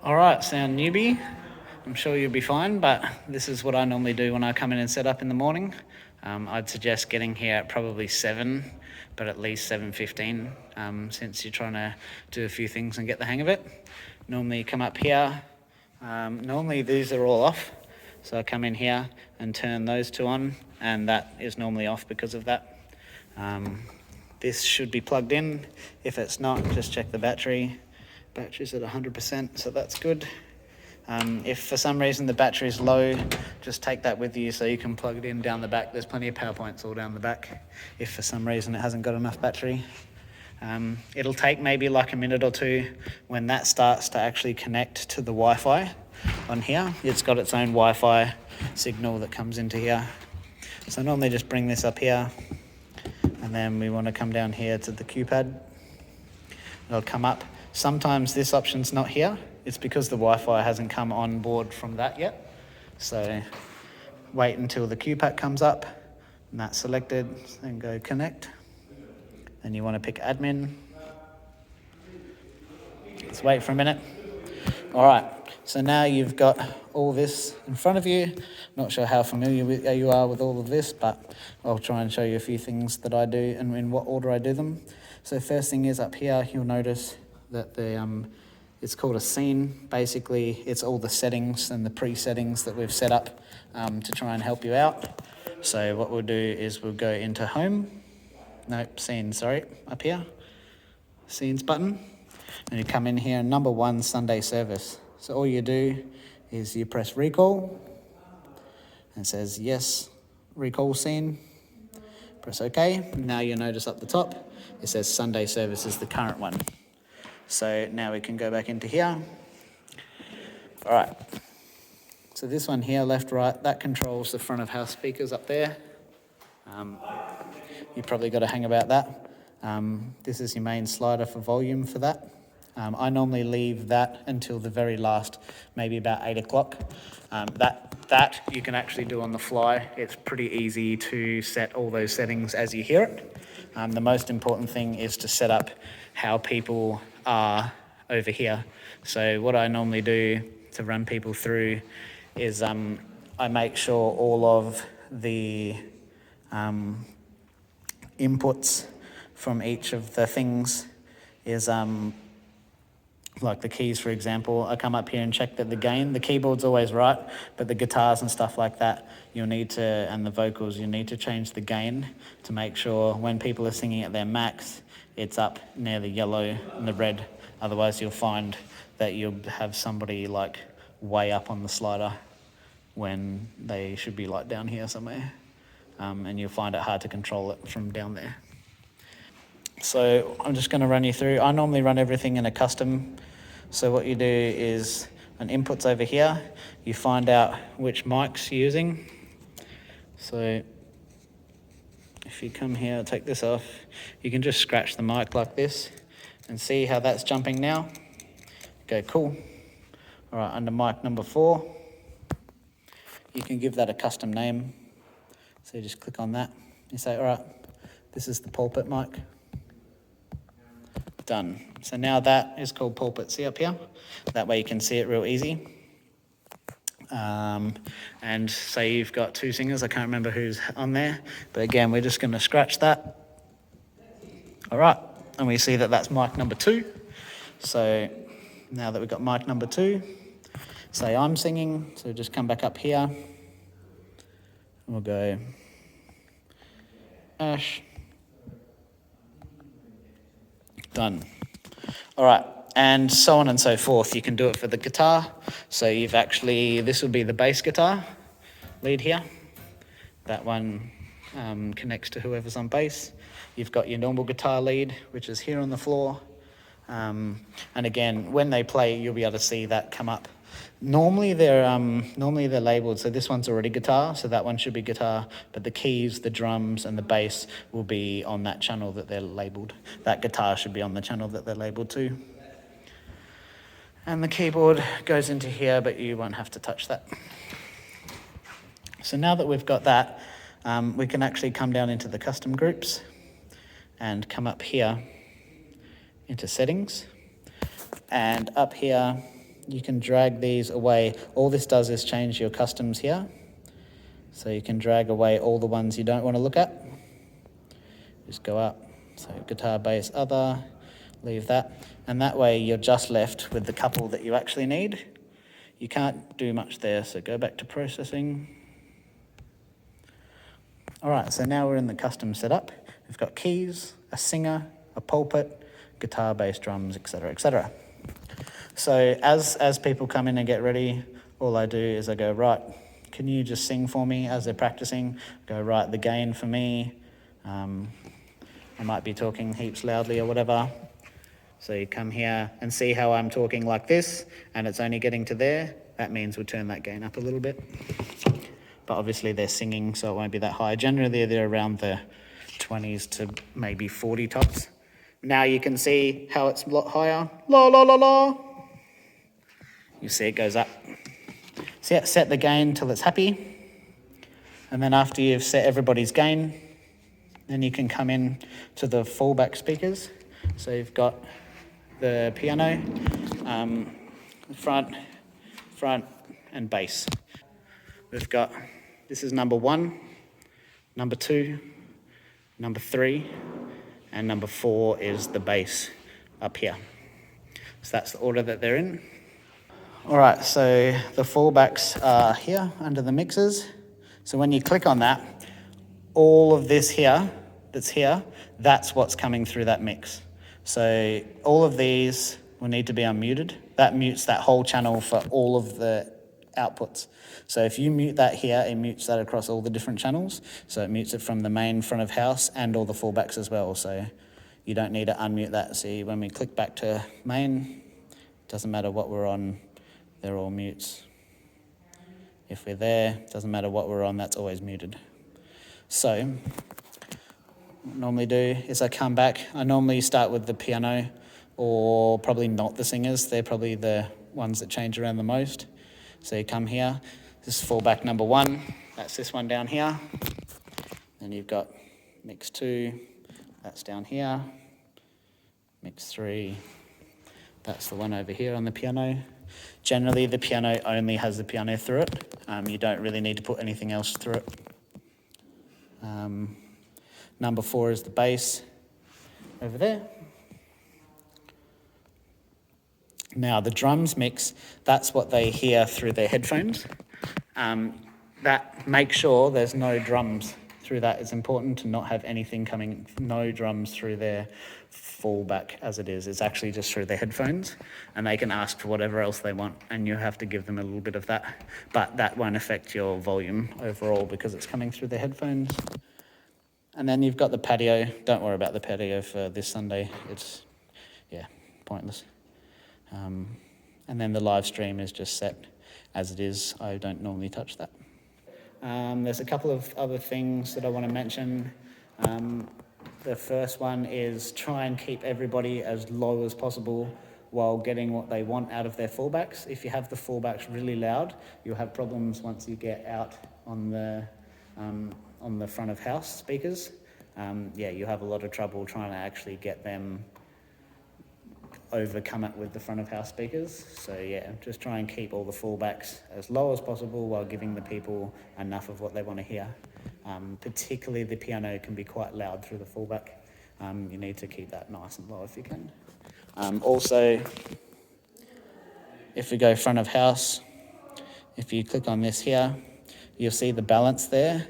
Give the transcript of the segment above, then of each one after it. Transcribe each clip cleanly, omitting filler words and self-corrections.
All right, sound newbie? I'm sure you'll be fine, but this is what I normally do when I come in and set up in the morning. I'd suggest getting here at probably 7, but at least 7:15, since you're trying to do a few things and get the hang of it. Normally you come up here. Normally these are all off, so I come in here and turn those two on, and that is normally off because of that. This should be plugged in. If it's not, just check the battery. Battery's at 100%, so that's good. If for some reason the battery is low, just take that with you so you can plug it in down the back. There's plenty of power points all down the back if for some reason it hasn't got enough battery. It'll take maybe like a minute or two when that starts to actually connect to the Wi-Fi on here. It's got its own Wi-Fi signal that comes into here. So normally just bring this up here, and then we want to come down here to the Q-pad. It'll come up. Sometimes this option's not here. It's because the Wi-Fi hasn't come on board from that yet. So wait until the Q-pad comes up and that's selected, then go connect. Then you want to pick admin. Let's wait for a minute. All right, so now you've got all this in front of you. Not sure how familiar you are with all of this, but I'll try and show you a few things that I do and in what order I do them. So first thing is up here, you'll notice that it's called a scene. Basically, it's all the settings and the pre-settings that we've set up to try and help you out. So what we'll do is we'll go into home. Nope, scenes, sorry, up here. Scenes button. And you come in here, number 1, Sunday service. So all you do is you press recall. And it says, yes, recall scene. Press OK. Now you'll notice up the top, it says Sunday service is the current one. So now we can go back into here. All right. So this one here, left, right, that controls the front of house speakers up there. You've probably got a hang about that. This is your main slider for volume for that. I normally leave that until the very last, maybe about 8 o'clock. That you can actually do on the fly. It's pretty easy to set all those settings as you hear it. The most important thing is to set up how people are over here. So what I normally do to run people through is I make sure all of the inputs from each of the things is like the keys, for example. I come up here and check that the gain, the keyboard's always right, but the guitars and stuff like that, you'll need to, and the vocals, you need to change the gain to make sure when people are singing at their max, it's up near the yellow and the red. Otherwise you'll find that you'll have somebody like way up on the slider when they should be like down here somewhere. And you'll find it hard to control it from down there. So I'm just going to run you through. I normally run everything in a custom. So what you do is an input's over here. You find out which mic's you're using. So if you come here, take this off, you can just scratch the mic like this and see how that's jumping now. Okay, cool. All right, under mic number 4, you can give that a custom name. So you just click on that. You say, all right, this is the pulpit mic. Done. So now that is called pulpit. See up here? That way you can see it real easy. And say you've got 2 singers. I can't remember who's on there. But again, we're just going to scratch that. All right. And we see that that's mic number 2. So now that we've got mic number 2, say I'm singing. So just come back up here. We'll go Ash. Done. All right, and so on and so forth. You can do it for the guitar. So you've actually, this will be the bass guitar lead here. That one connects to whoever's on bass. You've got your normal guitar lead, which is here on the floor. And again, when they play, you'll be able to see that come up. Normally they're labeled, so this one's already guitar, so that one should be guitar, but the keys, the drums, and the bass will be on that channel that they're labeled. That guitar should be on the channel that they're labeled to. And the keyboard goes into here, but you won't have to touch that. So now that we've got that, we can actually come down into the custom groups and come up here into settings. And up here, you can drag these away. All this does is change your customs here. So you can drag away all the ones you don't want to look at. Just go up. So guitar, bass, other, leave that. And that way you're just left with the couple that you actually need. You can't do much there, so go back to processing. All right, so now we're in the custom setup. We've got keys, a singer, a pulpit, guitar, bass, drums, etc., etc. So as people come in and get ready, all I do is I go, right, can you just sing for me as they're practicing? Go, right, the gain for me. I might be talking heaps loudly or whatever. So you come here and see how I'm talking like this, and it's only getting to there. That means we'll turn that gain up a little bit. But obviously they're singing, so it won't be that high. Generally, they're around the 20s to maybe 40 tops. Now you can see how it's a lot higher. La, la, la, la. You see it goes up. So yeah, set the gain till it's happy. And then after you've set everybody's gain, then you can come in to the fallback speakers. So you've got the piano, front, and bass. We've got, this is number 1, number 2, number 3, and number 4 is the bass up here. So that's the order that they're in. All right, so the fallbacks are here under the mixers. So when you click on that, all of this here, that's what's coming through that mix. So all of these will need to be unmuted. That mutes that whole channel for all of the outputs. So if you mute that here, it mutes that across all the different channels. So it mutes it from the main front of house and all the fallbacks as well. So you don't need to unmute that. See, when we click back to main, it doesn't matter what we're on, they're all mutes. If we're there, it doesn't matter what we're on, that's always muted. So what I normally do is I come back. I normally start with the piano, or probably not the singers. They're probably the ones that change around the most. So you come here. This is fallback number 1. That's this one down here. Then you've got mix 2. That's down here. Mix 3. That's the one over here on the piano. Generally, the piano only has the piano through it. You don't really need to put anything else through it. Number 4 is the bass over there. Now the drums mix, that's what they hear through their headphones. That make sure there's no drums through that. It's important to not have anything coming, no drums through their fallback as it is. It's actually just through their headphones, and they can ask for whatever else they want, and you have to give them a little bit of that. But that won't affect your volume overall because it's coming through their headphones. And then you've got the patio. Don't worry about the patio for this Sunday. It's, yeah, pointless. And then the live stream is just set as it is. I don't normally touch that. There's a couple of other things that I want to mention. The first one is try and keep everybody as low as possible while getting what they want out of their fallbacks. If you have the fallbacks really loud, you'll have problems once you get out on the front of house speakers. Yeah, you have a lot of trouble trying to actually get them overcome it with the front of house speakers. So yeah, just try and keep all the fallbacks as low as possible while giving the people enough of what they want to hear. Particularly the piano can be quite loud through the fallback. You need to keep that nice and low if you can. Also, if we go front of house, if you click on this here, you'll see the balance there.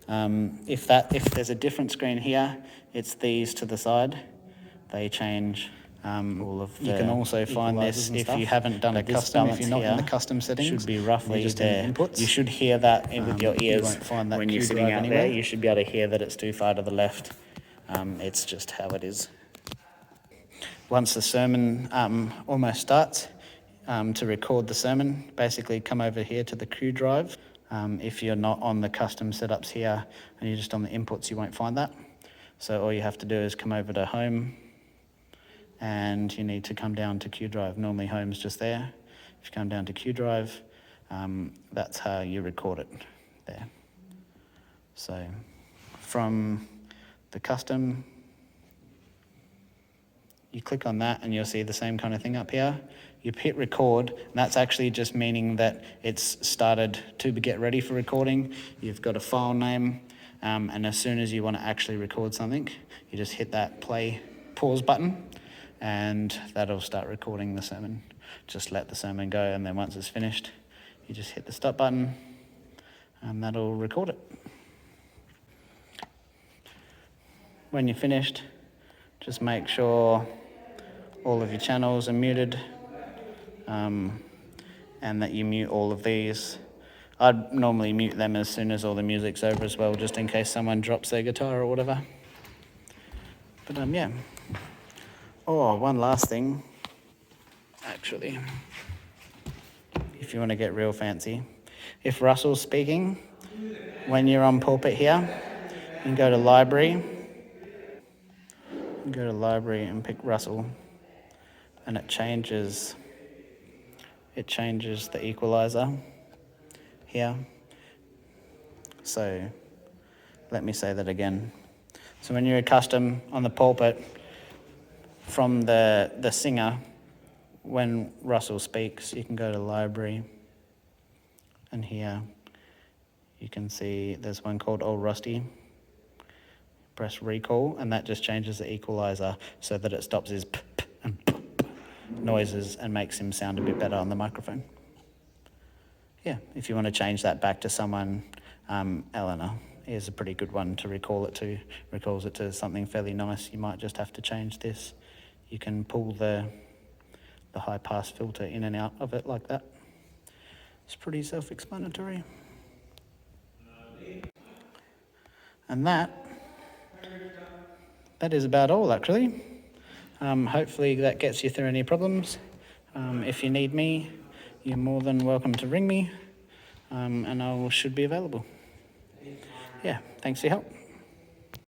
If there's a different screen here, it's these to the side. They change all of the. You can also find this if you haven't done a custom. If you're not in the custom settings, should be roughly just there. Inputs. You should hear that with your ears. You won't find that when you're sitting out there. You should be able to hear that it's too far to the left. It's just how it is. Once the sermon almost starts, to record the sermon, basically come over here to the Q drive. If you're not on the custom setups here and you're just on the inputs, you won't find that. So all you have to do is come over to home, and you need to come down to Q drive. Normally home's just there. If you come down to Q drive, that's how you record it there. So from the custom, you click on that and you'll see the same kind of thing up here. you hit record, and that's actually just meaning that it's started to get ready for recording. You've got a file name, and as soon as you want to actually record something, you just hit that pause button, and that'll start recording the sermon. Just let the sermon go, and then once it's finished, you just hit the stop button, and that'll record it. When you're finished, just make sure all of your channels are muted, and that you mute all of these. I'd normally mute them as soon as all the music's over as well, just in case someone drops their guitar or whatever. But yeah. Oh, one last thing, actually, if you want to get real fancy. If Russell's speaking, when you're on pulpit here, you can go to library. Go to library and pick Russell, and it changes the equalizer here. So let me say that again. So when you're accustomed on the pulpit from the singer, when Russell speaks, you can go to library, and here you can see there's one called Old Rusty. Press recall, and that just changes the equalizer so that it stops his p and p noises and makes him sound a bit better on the microphone. Yeah, if you want to change that back to someone, Eleanor is a pretty good one to recalls it to something fairly nice. You might just have to change this. You can pull the high pass filter in and out of it like that. It's pretty self-explanatory. And that is about all, actually. Hopefully that gets you through any problems. If you need me, you're more than welcome to ring me, and I should be available. Yeah, thanks for your help.